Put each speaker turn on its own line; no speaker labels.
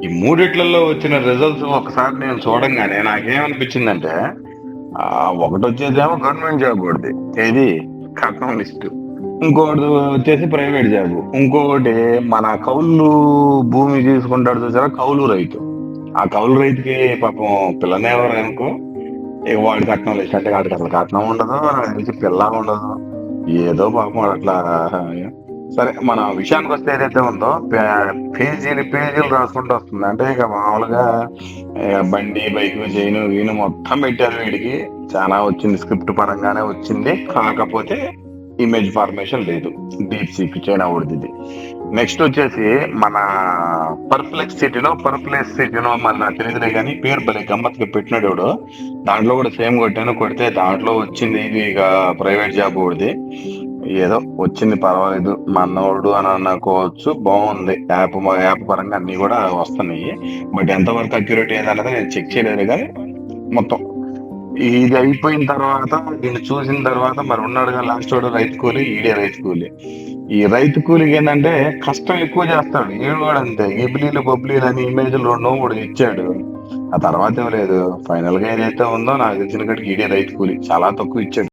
ఈ మూడిట్లలో వచ్చిన రిజల్ట్స్ ఒకసారి నేను చూడంగానే నాకేమనిపించిందంటే ఒకటొచ్చేదేమో గవర్నమెంట్ జాబ్ ఒకటి, ఏది కట్నం లిస్ట్. ఇంకోటి వచ్చేసి ప్రైవేట్ జాబ్. ఇంకొకటి మన కౌలు భూమి తీసుకుంటాడు చూసారా, కౌలు రైతు. ఆ కౌలు రైతుకి పాపం పిల్లనేవారు అనుకో, ఇక వాడి కట్నం లిస్ట్ అంటే వాడికి అసలు కట్నం ఉండదు, నాకు తెలిసి పిల్ల ఉండదు. ఏదో పాపం వాడు అట్లా. సరే, మన విషయానికి వస్తే ఏదైతే ఉందో పేజీలు పేజీలు రాసుకుంటూ వస్తుంది. అంటే ఇక మామూలుగా బండి బైక్ చైన్ వీను మొత్తం పెట్టారు వీడికి. చాలా వచ్చింది, స్క్రిప్ట్ పరంగానే వచ్చింది. కాకపోతే ఇమేజ్ ఫార్మేషన్ లేదు. డీప్ సీక్ చైనా ఉడిది. నెక్స్ట్ వచ్చేసి మన పర్ప్లెక్స్ సిటీలో మన నాకు తెలియదులే కానీ పేరు భలే గమ్మత్తుగా పెట్టినాడు వాడు. దాంట్లో కూడా సేమ్ కొట్టాను, కొడితే దాంట్లో వచ్చింది ఇది ఇక ప్రైవేట్ జాబ్ ఒకటిది. ఏదో వచ్చింది, పర్వాలేదు, మనోడు అని అనుకోవచ్చు. బాగుంది యాప్ పరంగా అన్ని కూడా వస్తున్నాయి. బట్ ఎంతవరకు అక్యురేట్ ఏదన్నది నేను చెక్ చేయలేదు కానీ మొత్తం ఇది అయిపోయిన తర్వాత, దీన్ని చూసిన తర్వాత మరి ఉన్నాడుగా లాస్ట్ వాడు రైతు కూలి, ఈడే రైతు కూలి. ఈ రైతు కూలికి ఏంటంటే కష్టం ఎక్కువ చేస్తాడు. ఈడు కూడా అంతే, ఇబ్లీలు బొబ్లీలు అని ఇమేజ్లు రెండు మూడు ఇచ్చాడు. ఆ తర్వాత ఇవ్వలేదు. ఫైనల్ గా ఏదైతే ఉందో నాకు తెలిసిన కాడికి ఈడే రైతు కూలి చాలా తక్కువ ఇచ్చాడు.